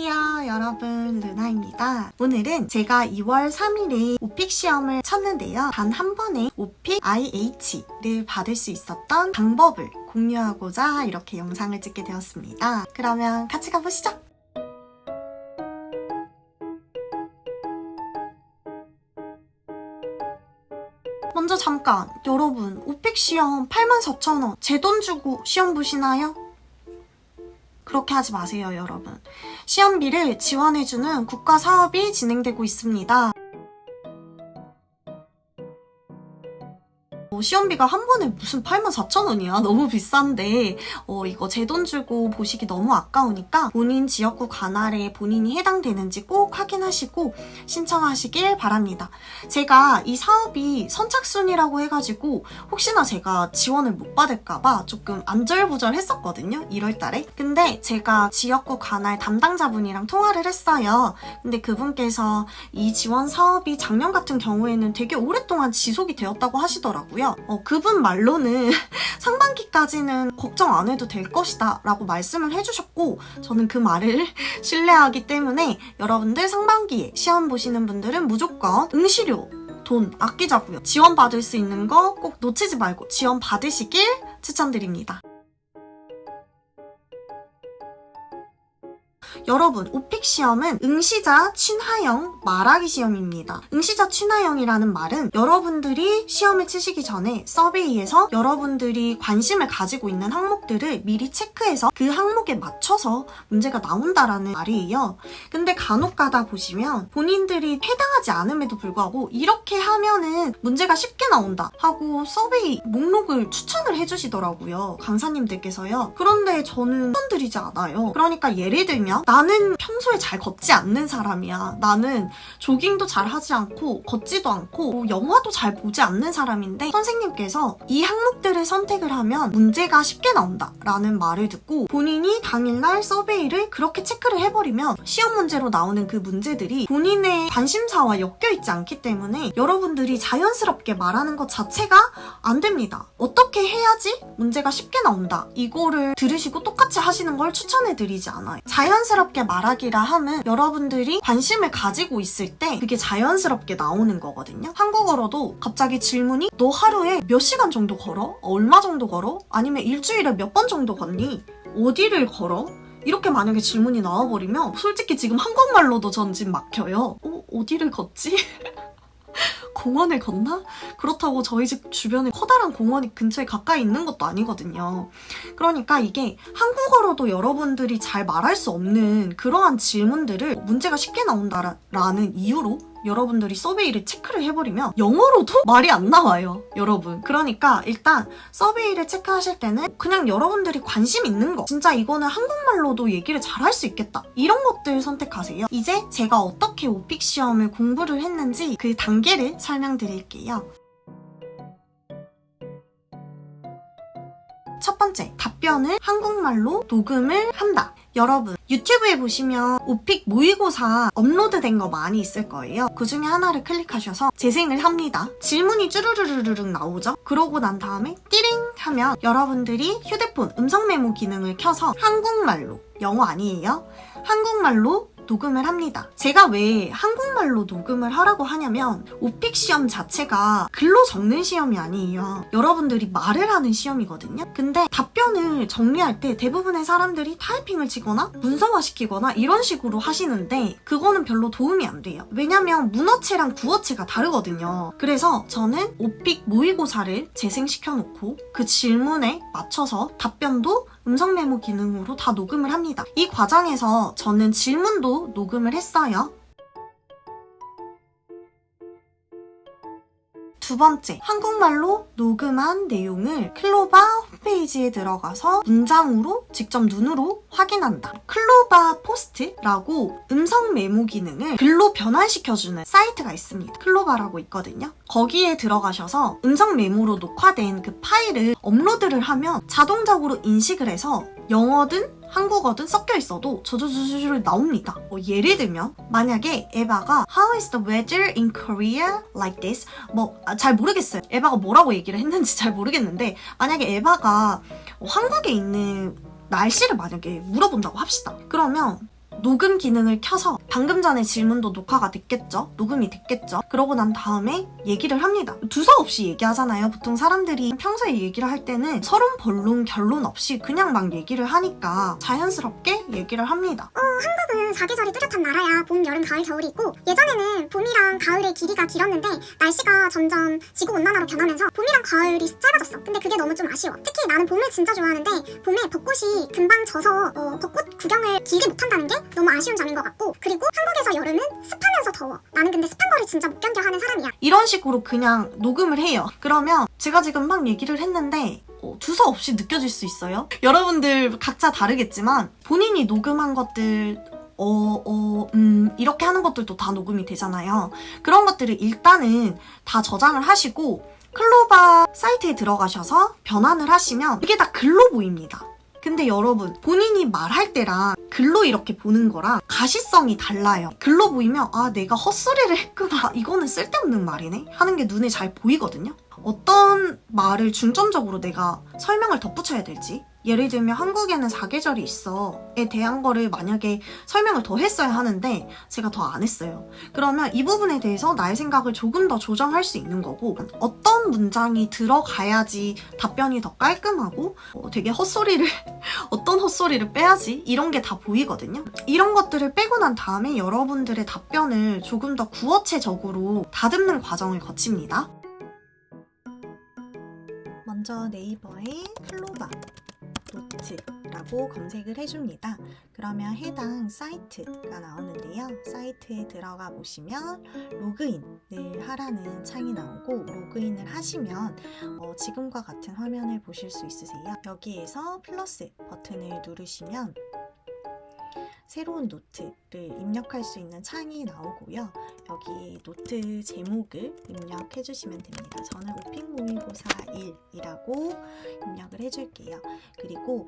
안녕하세요 여러분, 루나입니다. 오늘은 제가 2월 3일에 오픽 시험을 쳤는데요. 단 한 번에 오픽 IH를 받을 수 있었던 방법을 공유하고자 이렇게 영상을 찍게 되었습니다. 그러면 같이 가보시죠. 먼저 잠깐, 여러분 오픽 시험 84,000원 제 돈 주고 시험 보시나요? 그렇게 하지 마세요, 여러분. 시험비를 지원해주는 국가 사업이 진행되고 있습니다. 시험비가 한 번에 무슨 84,000원이야? 너무 비싼데 이거 제 돈 주고 보시기 너무 아까우니까 본인 지역구 관할에 본인이 해당되는지 꼭 확인하시고 신청하시길 바랍니다. 제가 이 사업이 선착순이라고 해가지고 혹시나 제가 지원을 못 받을까봐 조금 안절부절 했었거든요, 1월달에. 근데 제가 지역구 관할 담당자분이랑 통화를 했어요. 근데 그분께서 이 지원 사업이 작년 같은 경우에는 되게 오랫동안 지속이 되었다고 하시더라고요. 그분 말로는 상반기까지는 걱정 안 해도 될 것이다 라고 말씀을 해주셨고, 저는 그 말을 신뢰하기 때문에 여러분들 상반기에 시험 보시는 분들은 무조건 응시료 돈 아끼자고요. 지원 받을 수 있는 거 꼭 놓치지 말고 지원 받으시길 추천드립니다. 여러분, 오픽 시험은 응시자 친화형 말하기 시험입니다. 응시자 친화형이라는 말은 여러분들이 시험을 치시기 전에 서베이에서 여러분들이 관심을 가지고 있는 항목들을 미리 체크해서 그 항목에 맞춰서 문제가 나온다라는 말이에요. 근데 간혹 가다 보시면 본인들이 해당하지 않음에도 불구하고 이렇게 하면은 문제가 쉽게 나온다 하고 서베이 목록을 추천을 해주시더라고요, 강사님들께서요. 그런데 저는 추천드리지 않아요. 그러니까 예를 들면 나는 평소에 잘 걷지 않는 사람이야. 나는 조깅도 잘 하지 않고 걷지도 않고 영화도 잘 보지 않는 사람인데 선생님께서 이 항목들을 선택을 하면 문제가 쉽게 나온다 라는 말을 듣고 본인이 당일날 서베이를 그렇게 체크를 해버리면 시험 문제로 나오는 그 문제들이 본인의 관심사와 엮여있지 않기 때문에 여러분들이 자연스럽게 말하는 것 자체가 안 됩니다. 어떻게 해야지 문제가 쉽게 나온다, 이거를 들으시고 똑같이 하시는 걸 추천해드리지 않아요. 자연스럽게 말하기라 하면 여러분들이 관심을 가지고 있을 때 그게 자연스럽게 나오는 거거든요. 한국어로도 갑자기 질문이 너 하루에 몇 시간 정도 걸어? 얼마 정도 걸어? 아니면 일주일에 몇 번 정도 걷니? 어디를 걸어? 이렇게 만약에 질문이 나와버리면 솔직히 지금 한국말로도 전 지금 막혀요. 어디를 걷지? 공원을 걷나? 그렇다고 저희 집 주변에 커다란 공원이 근처에 가까이 있는 것도 아니거든요. 그러니까 이게 한국어로도 여러분들이 잘 말할 수 없는 그러한 질문들을 문제가 쉽게 나온다라는 이유로 여러분들이 서베이를 체크를 해버리면 영어로도 말이 안 나와요, 여러분. 그러니까 일단 서베이를 체크하실 때는 그냥 여러분들이 관심 있는 거, 진짜 이거는 한국말로도 얘기를 잘 할 수 있겠다, 이런 것들 선택하세요. 이제 제가 어떻게 오픽 시험을 공부를 했는지 그 단계를 설명드릴게요. 첫 번째, 답변을 한국말로 녹음을 한다. 여러분, 유튜브에 보시면 오픽 모의고사 업로드된 거 많이 있을 거예요. 그 중에 하나를 클릭하셔서 재생을 합니다. 질문이 쭈르르르륵 나오죠? 그러고 난 다음에 띠링 하면 여러분들이 휴대폰 음성 메모 기능을 켜서 한국말로, 영어 아니에요, 한국말로 녹음을 합니다. 제가 왜 한국말로 녹음을 하라고 하냐면 오픽 시험 자체가 글로 적는 시험이 아니에요. 여러분들이 말을 하는 시험이거든요. 근데 답변을 정리할 때 대부분의 사람들이 타이핑을 치거나 문서화시키거나 이런 식으로 하시는데 그거는 별로 도움이 안 돼요. 왜냐면 문어체랑 구어체가 다르거든요. 그래서 저는 오픽 모의고사를 재생시켜놓고 그 질문에 맞춰서 답변도 음성 메모 기능으로 다 녹음을 합니다. 이 과정에서 저는 질문도 녹음을 했어요. 두 번째, 한국말로 녹음한 내용을 클로바 홈페이지에 들어가서 문장으로 직접 눈으로 확인한다. 클로바 포스트라고 음성 메모 기능을 글로 변환시켜주는 사이트가 있습니다. 클로바라고 있거든요. 거기에 들어가셔서 음성 메모로 녹화된 그 파일을 업로드를 하면 자동적으로 인식을 해서 영어든 한국어든 섞여 있어도 저저저저저 나옵니다. 예를 들면 만약에 에바가 How is the weather in Korea like this? 잘 모르겠어요. 에바가 뭐라고 얘기를 했는지 잘 모르겠는데 만약에 에바가 한국에 있는 날씨를 만약에 물어본다고 합시다. 그러면 녹음 기능을 켜서 방금 전에 질문도 녹화가 됐겠죠? 녹음이 됐겠죠? 그러고 난 다음에 얘기를 합니다. 두서없이 얘기하잖아요. 보통 사람들이 평소에 얘기를 할 때는 서론, 본론, 결론 없이 그냥 막 얘기를 하니까 자연스럽게 얘기를 합니다. 한국은 사계절이 뚜렷한 나라야. 봄, 여름, 가을, 겨울이 있고 예전에는 봄이랑 가을의 길이가 길었는데 날씨가 점점 지구온난화로 변하면서 봄이랑 가을이 짧아졌어. 근데 그게 너무 좀 아쉬워. 특히 나는 봄을 진짜 좋아하는데 봄에 벚꽃이 금방 져서 벚꽃 구경을 길게 못한다는 게 너무 아쉬운 점인 것 같고, 그리고 한국에서 여름은 습하면서 더워. 나는 근데 습한 거를 진짜 못 견뎌 하는 사람이야. 이런 식으로 그냥 녹음을 해요. 그러면 제가 지금 막 얘기를 했는데 두서없이 느껴질 수 있어요. 여러분들 각자 다르겠지만 본인이 녹음한 것들 이렇게 하는 것들도 다 녹음이 되잖아요. 그런 것들을 일단은 다 저장을 하시고 클로바 사이트에 들어가셔서 변환을 하시면 이게 다 글로 보입니다. 근데 여러분, 본인이 말할 때랑 글로 이렇게 보는 거랑 가시성이 달라요. 글로 보이면 내가 헛소리를 했구나, 이거는 쓸데없는 말이네 하는 게 눈에 잘 보이거든요. 어떤 말을 중점적으로 내가 설명을 덧붙여야 될지, 예를 들면 한국에는 사계절이 있어에 대한 거를 만약에 설명을 더 했어야 하는데 제가 더 안 했어요. 그러면 이 부분에 대해서 나의 생각을 조금 더 조정할 수 있는 거고, 어떤 문장이 들어가야지 답변이 더 깔끔하고 되게 헛소리를 어떤 헛소리를 빼야지, 이런 게 다 보이거든요. 이런 것들을 빼고 난 다음에 여러분들의 답변을 조금 더 구어체적으로 다듬는 과정을 거칩니다. 먼저 네이버에 클로바 노트라고 검색을 해줍니다. 그러면 해당 사이트가 나오는데요. 사이트에 들어가 보시면 로그인을 하라는 창이 나오고, 로그인을 하시면 지금과 같은 화면을 보실 수 있으세요. 여기에서 플러스 버튼을 누르시면 새로운 노트를 입력할 수 있는 창이 나오고요. 여기 노트 제목을 입력해 주시면 됩니다. 저는 오핑 모의고사 1이라고 입력을 해줄게요. 그리고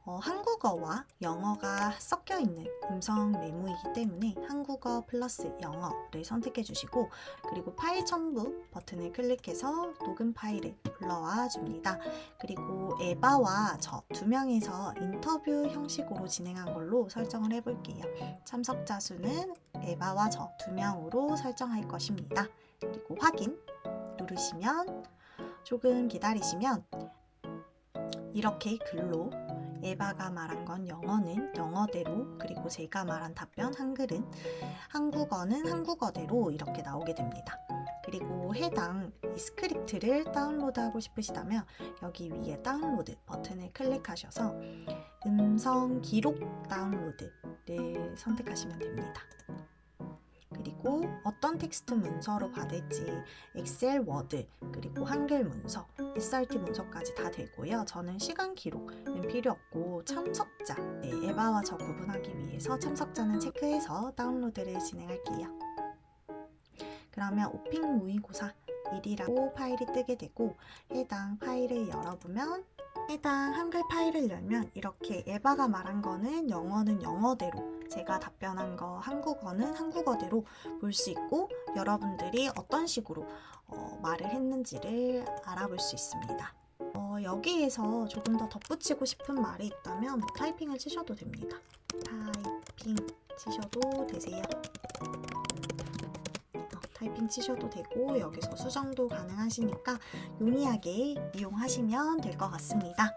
한국어와 영어가 섞여 있는 음성 메모이기 때문에 한국어 플러스 영어를 선택해 주시고, 그리고 파일 첨부 버튼을 클릭해서 녹음 파일을 불러와 줍니다. 그리고 에바와 저 두 명이서 인터뷰 형식으로 진행한 걸로 설정을 해볼게요. 참석자 수는 에바와 저 두 명으로 설정할 것입니다. 그리고 확인 누르시면, 조금 기다리시면 이렇게 글로 에바가 말한 건 영어는 영어대로, 그리고 제가 말한 답변 한글은, 한국어는 한국어대로 이렇게 나오게 됩니다. 그리고 해당 이 스크립트를 다운로드하고 싶으시다면 여기 위에 다운로드 버튼을 클릭하셔서 음성 기록 다운로드를 선택하시면 됩니다. 그리고 어떤 텍스트 문서로 받을지 엑셀, 워드, 그리고 한글 문서, SRT 문서까지 다 되고요. 저는 시간 기록은 필요 없고 참석자, 에바와 저 구분하기 위해서 참석자는 체크해서 다운로드를 진행할게요. 그러면 오핑 모의고사 1이라고 파일이 뜨게 되고, 해당 파일을 열어보면 해당 한글 파일을 열면 이렇게 에바가 말한 거는 영어는 영어대로, 제가 답변한 거 한국어는 한국어대로 볼 수 있고, 여러분들이 어떤 식으로 말을 했는지를 알아볼 수 있습니다. 여기에서 조금 더 덧붙이고 싶은 말이 있다면 타이핑을 치셔도 됩니다. 타이핑 치셔도 되세요. 타이핑 치셔도 되고, 여기서 수정도 가능하시니까 용이하게 이용하시면 될 것 같습니다.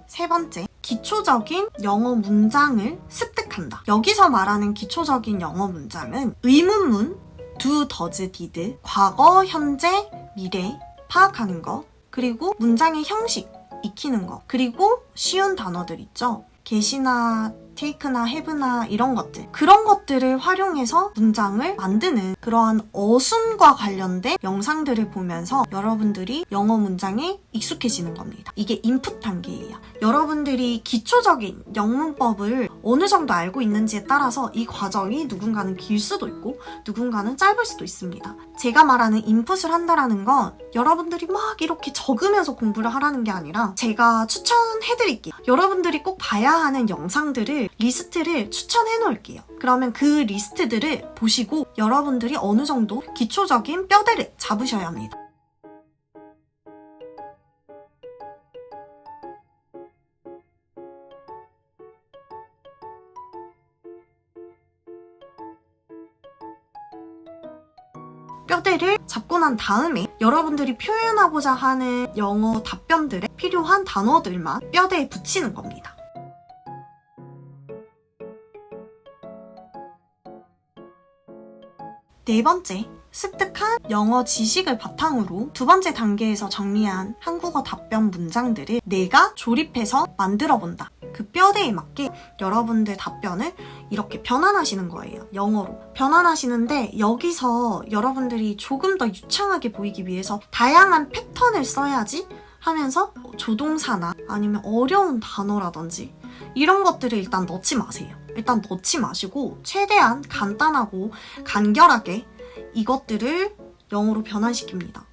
세 번째, 기초적인 영어 문장을 습득한다. 여기서 말하는 기초적인 영어 문장은 의문문, do, does, did, 과거, 현재, 미래 파악하는 거, 그리고 문장의 형식 익히는 거, 그리고 쉬운 단어들 있죠. get이나 take나 have나 이런 것들, 그런 것들을 활용해서 문장을 만드는 그러한 어순과 관련된 영상들을 보면서 여러분들이 영어 문장에 익숙해지는 겁니다. 이게 인풋 단계예요. 여러분들이 기초적인 영문법을 어느 정도 알고 있는지에 따라서 이 과정이 누군가는 길 수도 있고 누군가는 짧을 수도 있습니다. 제가 말하는 인풋을 한다라는 건 여러분들이 막 이렇게 적으면서 공부를 하라는 게 아니라, 제가 추천해드릴게요. 여러분들이 꼭 봐야 하는 영상들을 리스트를 추천해 놓을게요. 그러면 그 리스트들을 보시고 여러분들이 어느 정도 기초적인 뼈대를 잡으셔야 합니다. 뼈대를 잡고 난 다음에 여러분들이 표현하고자 하는 영어 답변들에 필요한 단어들만 뼈대에 붙이는 겁니다. 네 번째, 습득한 영어 지식을 바탕으로 두 번째 단계에서 정리한 한국어 답변 문장들을 내가 조립해서 만들어 본다. 그 뼈대에 맞게 여러분들 답변을 이렇게 변환하시는 거예요. 영어로. 변환하시는데 여기서 여러분들이 조금 더 유창하게 보이기 위해서 다양한 패턴을 써야지 하면서 조동사나 아니면 어려운 단어라든지 이런 것들을 일단 넣지 마세요. 일단 넣지 마시고 최대한 간단하고 간결하게 이것들을 영어로 변환시킵니다.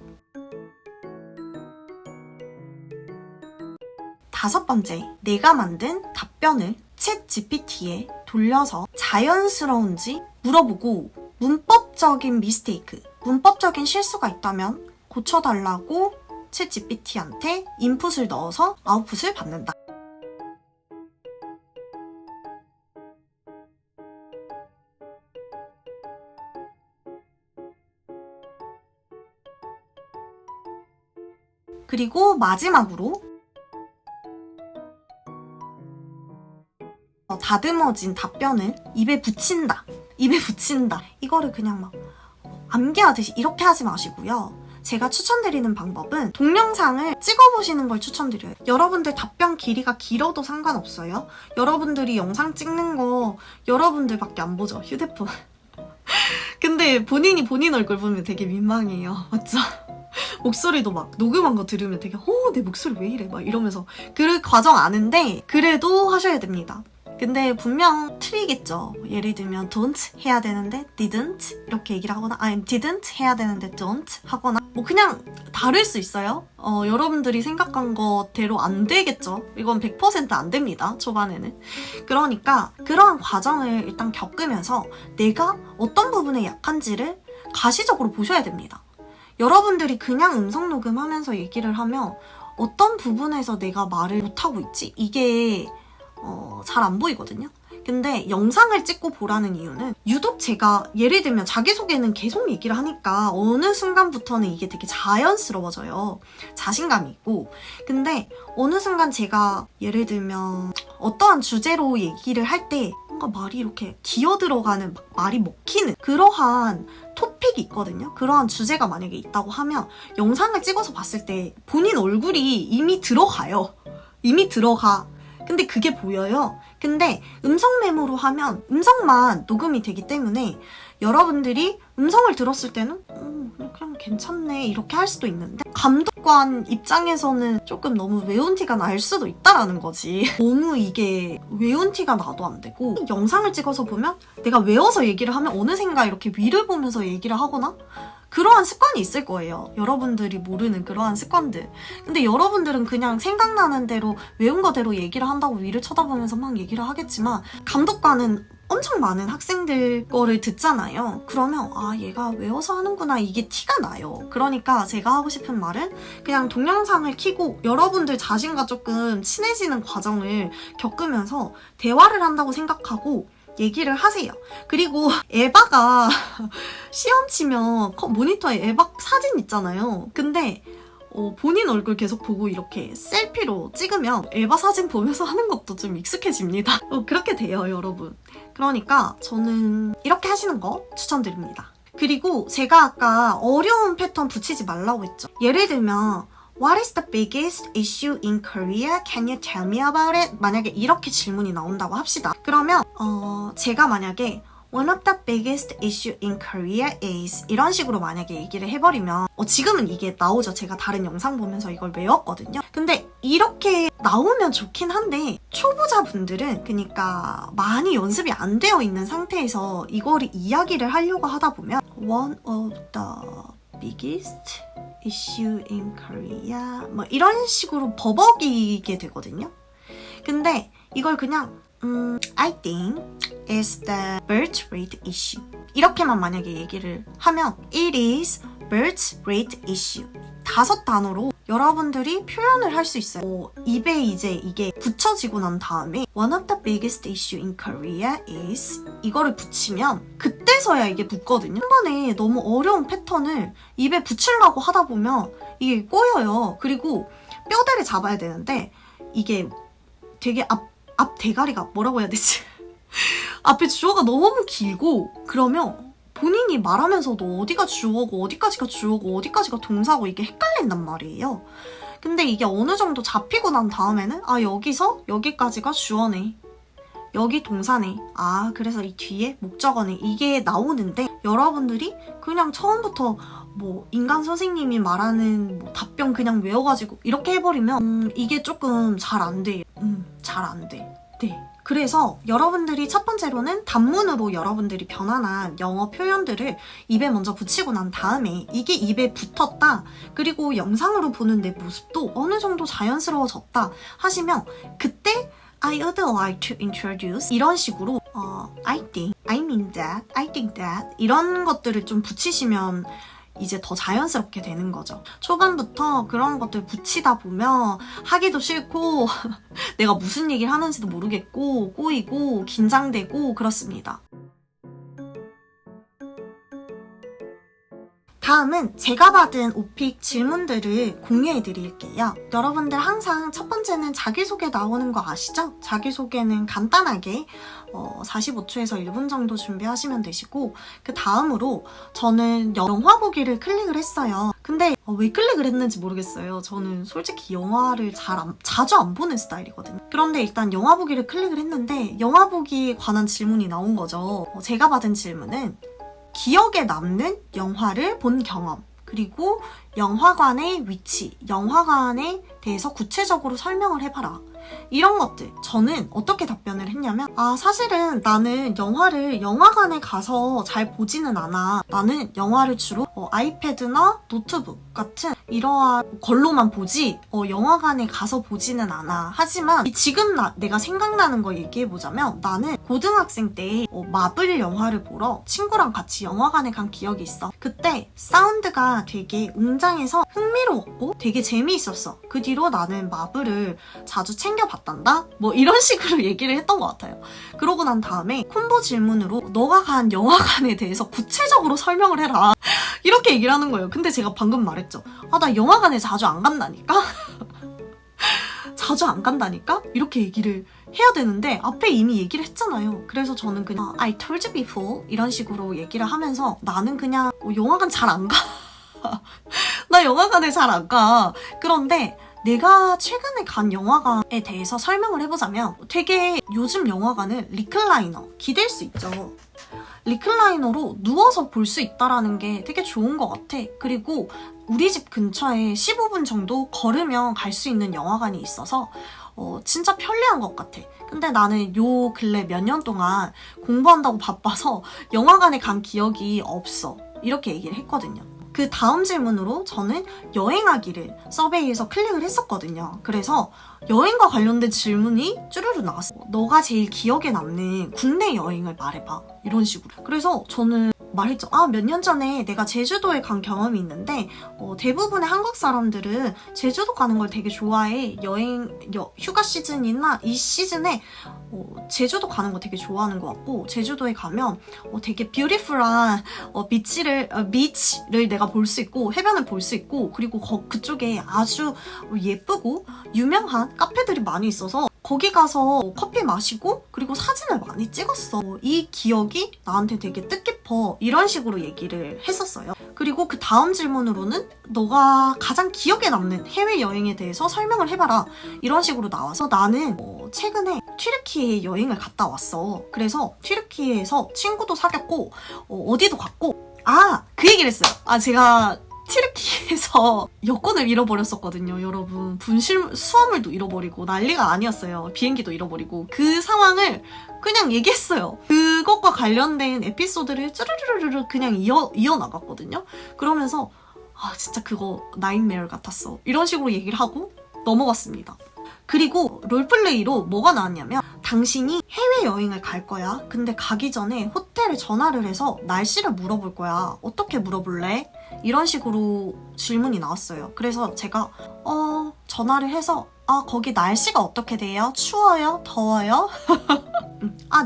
다섯 번째, 내가 만든 답변을 챗 GPT에 돌려서 자연스러운지 물어보고 문법적인 미스테이크, 문법적인 실수가 있다면 고쳐달라고 챗 GPT한테 인풋을 넣어서 아웃풋을 받는다. 그리고 마지막으로 다듬어진 답변을 입에 붙인다. 입에 붙인다. 이거를 그냥 막 암기하듯이 이렇게 하지 마시고요. 제가 추천드리는 방법은 동영상을 찍어보시는 걸 추천드려요. 여러분들 답변 길이가 길어도 상관없어요. 여러분들이 영상 찍는 거 여러분들밖에 안 보죠. 휴대폰. 근데 본인이 본인 얼굴 보면 되게 민망해요. 맞죠? 목소리도 막 녹음한 거 들으면 되게 내 목소리 왜 이래? 막 이러면서 그 과정 아는데 그래도 하셔야 됩니다. 근데 분명 틀리겠죠. 예를 들면 don't 해야 되는데 didn't 이렇게 얘기를 하거나 아니면 didn't 해야 되는데 don't 하거나 뭐 그냥 다를 수 있어요. 여러분들이 생각한 것대로 안 되겠죠. 이건 100% 안 됩니다. 초반에는. 그러니까 그러한 과정을 일단 겪으면서 내가 어떤 부분에 약한지를 가시적으로 보셔야 됩니다. 여러분들이 그냥 음성 녹음하면서 얘기를 하면 어떤 부분에서 내가 말을 못하고 있지? 이게 잘 안 보이거든요. 근데 영상을 찍고 보라는 이유는 유독 제가 예를 들면 자기소개는 계속 얘기를 하니까 어느 순간부터는 이게 되게 자연스러워져요. 자신감이 있고. 근데 어느 순간 제가 예를 들면 어떠한 주제로 얘기를 할 때 뭔가 말이 이렇게 기어들어가는 말이 먹히는 그러한 토픽이 있거든요. 그러한 주제가 만약에 있다고 하면 영상을 찍어서 봤을 때 본인 얼굴이 이미 들어가요. 이미 들어가. 근데 그게 보여요. 근데 음성 메모로 하면 음성만 녹음이 되기 때문에 여러분들이 음성을 들었을 때는 그냥 괜찮네 이렇게 할 수도 있는데 감독관 입장에서는 조금 너무 외운 티가 날 수도 있다라는 거지. 너무 이게 외운 티가 나도 안 되고 영상을 찍어서 보면 내가 외워서 얘기를 하면 어느샌가 이렇게 위를 보면서 얘기를 하거나 그러한 습관이 있을 거예요. 여러분들이 모르는 그러한 습관들. 근데 여러분들은 그냥 생각나는 대로 외운 거대로 얘기를 한다고 위를 쳐다보면서 막 얘기를 하겠지만 감독관은 엄청 많은 학생들 거를 듣잖아요. 그러면 얘가 외워서 하는구나 이게 티가 나요. 그러니까 제가 하고 싶은 말은 그냥 동영상을 켜고 여러분들 자신과 조금 친해지는 과정을 겪으면서 대화를 한다고 생각하고 얘기를 하세요. 그리고 에바가 시험 치면 모니터에 에바 사진 있잖아요. 근데 본인 얼굴 계속 보고 이렇게 셀피로 찍으면 에바 사진 보면서 하는 것도 좀 익숙해집니다. 그렇게 돼요, 여러분. 그러니까 저는 이렇게 하시는 거 추천드립니다. 그리고 제가 아까 어려운 패턴 붙이지 말라고 했죠. 예를 들면 What is the biggest issue in Korea? Can you tell me about it? 만약에 이렇게 질문이 나온다고 합시다. 그러면 제가 만약에 One of the biggest issue in Korea is 이런 식으로 만약에 얘기를 해버리면 지금은 이게 나오죠. 제가 다른 영상 보면서 이걸 외웠거든요. 근데 이렇게 나오면 좋긴 한데 초보자분들은 그러니까 많이 연습이 안 되어 있는 상태에서 이거를 이야기를 하려고 하다 보면 One of the biggest issue in Korea 뭐 이런 식으로 버벅이게 되거든요. 근데 이걸 그냥 I think it's the birth rate issue 이렇게만 만약에 얘기를 하면 It is birth rate issue 5 단어로 여러분들이 표현을 할 수 있어요. 입에 이제 이게 붙여지고 난 다음에 One of the biggest issue in Korea is 이거를 붙이면 그때서야 이게 붙거든요. 한 번에 너무 어려운 패턴을 입에 붙이려고 하다 보면 이게 꼬여요. 그리고 뼈대를 잡아야 되는데 이게 되게 앞 대가리가 뭐라고 해야 되지? 앞에 주어가 너무 길고 그러면 본인이 말하면서도 어디가 주어고 어디까지가 주어고 어디까지가 동사고 이게 헷갈린단 말이에요. 근데 이게 어느 정도 잡히고 난 다음에는 아 여기서 여기까지가 주어네. 여기 동사네. 아 그래서 이 뒤에 목적어네. 이게 나오는데 여러분들이 그냥 처음부터 뭐 인간 선생님이 말하는 뭐 답변 그냥 외워가지고 이렇게 해버리면 이게 조금 잘 안 돼요. 잘 안 돼. 네. 그래서 여러분들이 첫 번째로는 단문으로 여러분들이 변환한 영어 표현들을 입에 먼저 붙이고 난 다음에 이게 입에 붙었다. 그리고 영상으로 보는 내 모습도 어느 정도 자연스러워졌다 하시면 그때 I would like to introduce 이런 식으로 I think, I mean that, I think that 이런 것들을 좀 붙이시면 이제 더 자연스럽게 되는 거죠. 초반부터 그런 것들 붙이다 보면 하기도 싫고 내가 무슨 얘기를 하는지도 모르겠고 꼬이고 긴장되고 그렇습니다. 다음은 제가 받은 오픽 질문들을 공유해 드릴게요. 여러분들 항상 첫 번째는 자기소개 나오는 거 아시죠? 자기소개는 간단하게 45초에서 1분 정도 준비하시면 되시고 그 다음으로 저는 영화 보기를 클릭을 했어요. 근데 왜 클릭을 했는지 모르겠어요. 저는 솔직히 영화를 자주 안 보는 스타일이거든요. 그런데 일단 영화 보기를 클릭을 했는데 영화 보기에 관한 질문이 나온 거죠. 제가 받은 질문은 기억에 남는 영화를 본 경험, 그리고 영화관의 위치, 영화관에 대해서 구체적으로 설명을 해봐라. 이런 것들 저는 어떻게 답변을 했냐면 사실은 나는 영화를 영화관에 가서 잘 보지는 않아. 나는 영화를 주로 아이패드나 노트북 같은 이러한 걸로만 보지 영화관에 가서 보지는 않아. 하지만 지금 내가 생각나는 거 얘기해보자면 나는 고등학생 때 마블 영화를 보러 친구랑 같이 영화관에 간 기억이 있어. 그때 사운드가 되게 웅장해서 흥미로웠고 되게 재미있었어. 그 뒤로 나는 마블을 자주 챙겨봤단다? 뭐 이런 식으로 얘기를 했던 것 같아요. 그러고 난 다음에 콤보 질문으로 너가 간 영화관에 대해서 구체적으로 설명을 해라. 이렇게 얘기를 하는 거예요. 근데 제가 방금 말했죠. 나 영화관에 자주 안 간다니까? 자주 안 간다니까? 이렇게 얘기를 해야 되는데 앞에 이미 얘기를 했잖아요. 그래서 저는 그냥 I told you before 이런 식으로 얘기를 하면서 나는 그냥 영화관 잘 안 가. 나 영화관에 잘 안 가. 그런데 내가 최근에 간 영화관에 대해서 설명을 해보자면 되게 요즘 영화관은 리클라이너 기댈 수 있죠. 리클라이너로 누워서 볼 수 있다라는 게 되게 좋은 것 같아. 그리고 우리 집 근처에 15분 정도 걸으면 갈 수 있는 영화관이 있어서 진짜 편리한 것 같아. 근데 나는 요 근래 몇 년 동안 공부한다고 바빠서 영화관에 간 기억이 없어. 이렇게 얘기를 했거든요. 그 다음 질문으로 저는 여행하기를 서베이에서 클릭을 했었거든요. 그래서 여행과 관련된 질문이 쭈루루 나왔어. 너가 제일 기억에 남는 국내 여행을 말해봐. 이런 식으로. 그래서 저는 말했죠. 몇 년 전에 내가 제주도에 간 경험이 있는데 대부분의 한국 사람들은 제주도 가는 걸 되게 좋아해. 휴가 시즌이나 이 시즌에 제주도 가는 거 되게 좋아하는 것 같고 제주도에 가면 되게 뷰티풀한 비치를 내가 볼 수 있고 해변을 볼 수 있고 그리고 그쪽에 아주 예쁘고 유명한 카페들이 많이 있어서 거기 가서 커피 마시고 그리고 사진을 많이 찍었어. 이 기억이 나한테 되게 뜻깊어. 이런 식으로 얘기를 했었어요. 그리고 그 다음 질문으로는 너가 가장 기억에 남는 해외여행에 대해서 설명을 해봐라. 이런 식으로 나와서 나는 최근에 튀르키예 여행을 갔다 왔어. 그래서 튀르키예에서 친구도 사귀었고 어디도 갔고 그 얘기를 했어요. 제가 튀르키예에서 여권을 잃어버렸었거든요, 여러분. 수화물도 잃어버리고 난리가 아니었어요. 비행기도 잃어버리고. 그 상황을 그냥 얘기했어요. 그것과 관련된 에피소드를 쭈르르르르 그냥 이어나갔거든요. 그러면서 진짜 그거 나인메어 같았어. 이런 식으로 얘기를 하고 넘어갔습니다. 그리고 롤플레이로 뭐가 나왔냐면 당신이 해외여행을 갈 거야. 근데 가기 전에 호텔에 전화를 해서 날씨를 물어볼 거야. 어떻게 물어볼래? 이런 식으로 질문이 나왔어요. 그래서 제가 전화를 해서 거기 날씨가 어떻게 돼요? 추워요? 더워요?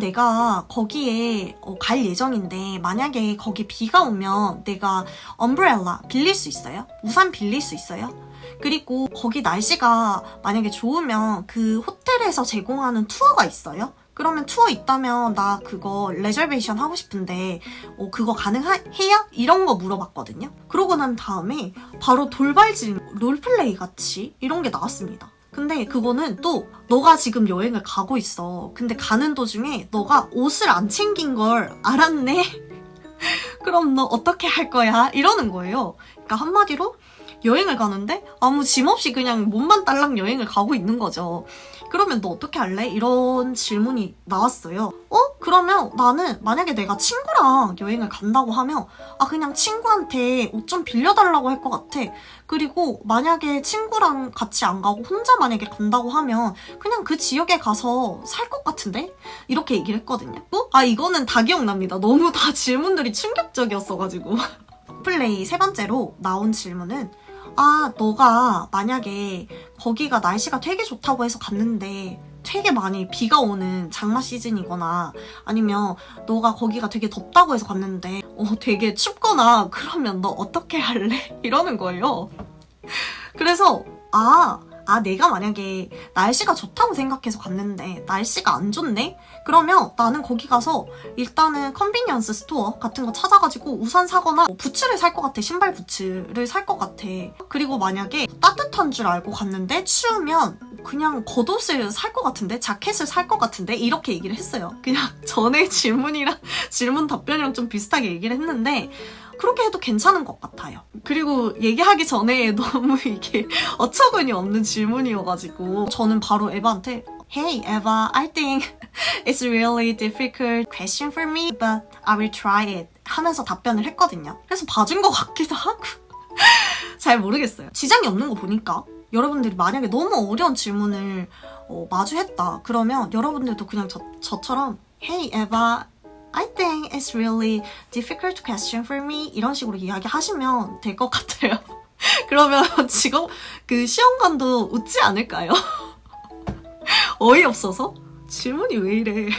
내가 거기에 갈 예정인데 만약에 거기 비가 오면 내가 엄브렐라 빌릴 수 있어요? 우산 빌릴 수 있어요? 그리고 거기 날씨가 만약에 좋으면 그 호텔에서 제공하는 투어가 있어요? 그러면 투어 있다면 나 그거 레저베이션 하고 싶은데 그거 가능해요? 이런 거 물어봤거든요. 그러고 난 다음에 바로 돌발질 롤플레이 같이 이런 게 나왔습니다. 근데 그거는 또 너가 지금 여행을 가고 있어. 근데 가는 도중에 너가 옷을 안 챙긴 걸 알았네? 그럼 너 어떻게 할 거야? 이러는 거예요. 그러니까 한마디로 여행을 가는데 아무 짐 없이 그냥 몸만 딸랑 여행을 가고 있는 거죠. 그러면 너 어떻게 할래? 이런 질문이 나왔어요. 그러면 나는 만약에 내가 친구랑 여행을 간다고 하면 그냥 친구한테 옷 좀 빌려달라고 할 것 같아. 그리고 만약에 친구랑 같이 안 가고 혼자 만약에 간다고 하면 그냥 그 지역에 가서 살 것 같은데? 이렇게 얘기를 했거든요. 이거는 다 기억납니다. 너무 다 질문들이 충격적이었어가지고. 플레이 세 번째로 나온 질문은 너가 만약에 거기가 날씨가 되게 좋다고 해서 갔는데 되게 많이 비가 오는 장마 시즌이거나 아니면 너가 거기가 되게 덥다고 해서 갔는데 되게 춥거나 그러면 너 어떻게 할래? 이러는 거예요. 그래서 내가 만약에 날씨가 좋다고 생각해서 갔는데 날씨가 안 좋네? 그러면 나는 거기 가서 일단은 컨비니언스 스토어 같은 거 찾아가지고 우산 사거나 부츠를 살 것 같아. 신발 부츠를 살 것 같아. 그리고 만약에 따뜻한 줄 알고 갔는데 추우면 그냥 겉옷을 살 것 같은데? 자켓을 살 것 같은데? 이렇게 얘기를 했어요. 그냥 전에 질문 답변이랑 좀 비슷하게 얘기를 했는데 그렇게 해도 괜찮은 것 같아요. 그리고 얘기하기 전에 너무 이게 어처구니 없는 질문이어가지고 저는 바로 에바한테 Hey Eva, I think it's really difficult question for me, but I will try it 하면서 답변을 했거든요. 그래서 봐준 것 같기도 하고 잘 모르겠어요. 지장이 없는 거 보니까 여러분들이 만약에 너무 어려운 질문을 마주했다 그러면 여러분들도 그냥 저처럼 Hey Eva, I think it's really difficult question for me 이런 식으로 이야기하시면 될 것 같아요. 그러면 지금 그 시험관도 웃지 않을까요? 어이없어서? 질문이 왜 이래.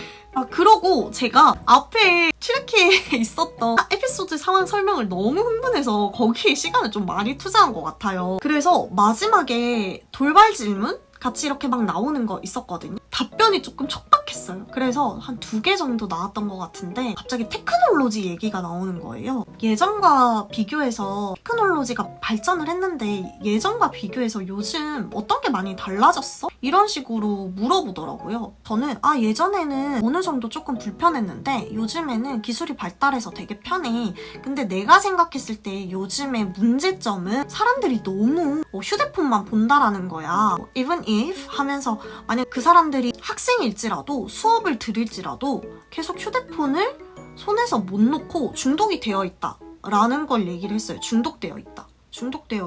그러고 제가 앞에 튀르키예에 있었던 에피소드 상황 설명을 너무 흥분해서 거기에 시간을 좀 많이 투자한 것 같아요. 그래서 마지막에 돌발 질문? 같이 이렇게 막 나오는 거 있었거든요. 답변이 조금 촉박했어요. 그래서 한 2개 정도 나왔던 것 같은데 갑자기 테크놀로지 얘기가 나오는 거예요. 예전과 비교해서 테크놀로지가 발전을 했는데 예전과 비교해서 요즘 어떤 게 많이 달라졌어? 이런 식으로 물어보더라고요. 저는 예전에는 어느 정도 조금 불편했는데 요즘에는 기술이 발달해서 되게 편해. 근데 내가 생각했을 때 요즘의 문제점은 사람들이 너무 휴대폰만 본다라는 거야. Even if 하면서 만약 그 사람들이 학생일지라도 수업을 들을지라도 계속 휴대폰을 손에서 못 놓고 중독이 되어 있다 라는 걸 얘기를 했어요. 중독되어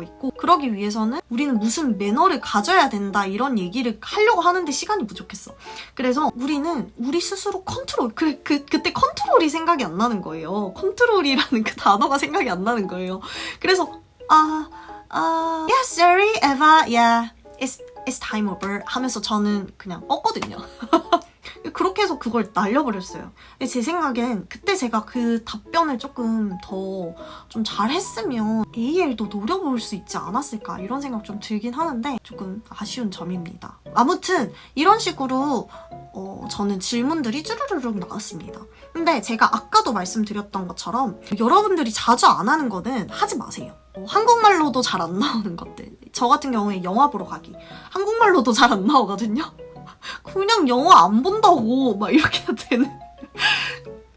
있고 그러기 위해서는 우리는 무슨 매너를 가져야 된다 이런 얘기를 하려고 하는데 시간이 부족했어. 그래서 우리는 우리 스스로 컨트롤 그때 컨트롤이 생각이 안 나는 거예요. 컨트롤이라는 그 단어가 생각이 안 나는 거예요. 그래서 yeah, sorry, Eva, yeah, it's time over 하면서 저는 그냥 껐거든요. 그렇게 해서 그걸 날려버렸어요. 근데 제 생각엔 그때 제가 그 답변을 조금 더 좀 잘했으면 AL도 노려볼 수 있지 않았을까 이런 생각 좀 들긴 하는데 조금 아쉬운 점입니다. 아무튼 이런 식으로 저는 질문들이 쭈루루룩 나왔습니다. 근데 제가 아까도 말씀드렸던 것처럼 여러분들이 자주 안 하는 거는 하지 마세요. 한국말로도 잘 안 나오는 것들. 저 같은 경우에 영화 보러 가기. 한국말로도 잘 안 나오거든요. 그냥 영화 안 본다고 막 이렇게 되는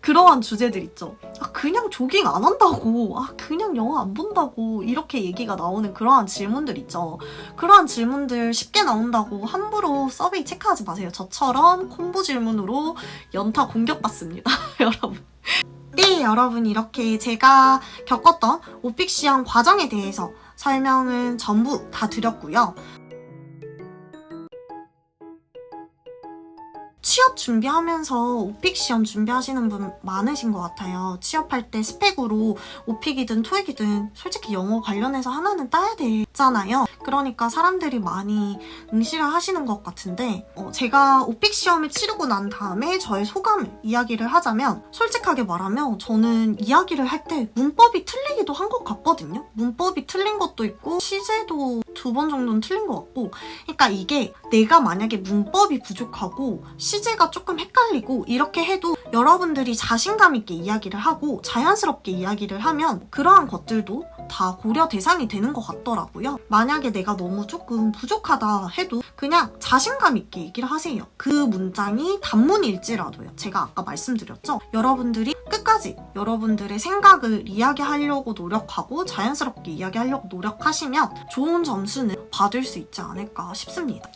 그러한 주제들 있죠. 그냥 조깅 안 한다고, 그냥 영화 안 본다고 이렇게 얘기가 나오는 그러한 질문들 있죠. 그러한 질문들 쉽게 나온다고 함부로 서베이 체크하지 마세요. 저처럼 콤보 질문으로 연타 공격받습니다. 여러분. 네, 여러분 이렇게 제가 겪었던 오픽 시험 과정에 대해서 설명은 전부 다 드렸고요. 취업 준비하면서 오픽 시험 준비하시는 분 많으신 것 같아요. 취업할 때 스펙으로 오픽이든 토익이든 솔직히 영어 관련해서 하나는 따야 되잖아요. 그러니까 사람들이 많이 응시를 하시는 것 같은데 제가 오픽 시험을 치르고 난 다음에 저의 소감을 이야기를 하자면 솔직하게 말하면 저는 이야기를 할 때 문법이 틀리기도 한 것 같거든요. 문법이 틀린 것도 있고 시제도 2번 정도는 틀린 것 같고 그러니까 이게 내가 만약에 문법이 부족하고 시제가 조금 헷갈리고 이렇게 해도 여러분들이 자신감 있게 이야기를 하고 자연스럽게 이야기를 하면 그러한 것들도 다 고려 대상이 되는 것 같더라고요. 만약에 내가 너무 조금 부족하다 해도 그냥 자신감 있게 얘기를 하세요. 그 문장이 단문일지라도요. 제가 아까 말씀드렸죠? 여러분들이 끝까지 여러분들의 생각을 이야기하려고 노력하고 자연스럽게 이야기하려고 노력하시면 좋은 점수는 받을 수 있지 않을까 싶습니다.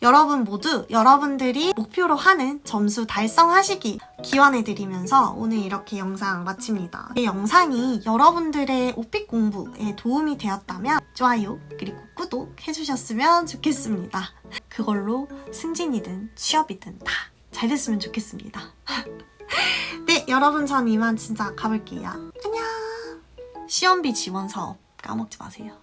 여러분 모두 여러분들이 목표로 하는 점수 달성하시기 기원해드리면서 오늘 이렇게 영상 마칩니다. 이 영상이 여러분들의 오픽 공부에 도움이 되었다면 좋아요 그리고 구독 해주셨으면 좋겠습니다. 그걸로 승진이든 취업이든 다 잘 됐으면 좋겠습니다. 네, 여러분 전 이만 진짜 가볼게요. 안녕. 시험비 지원 사업 까먹지 마세요.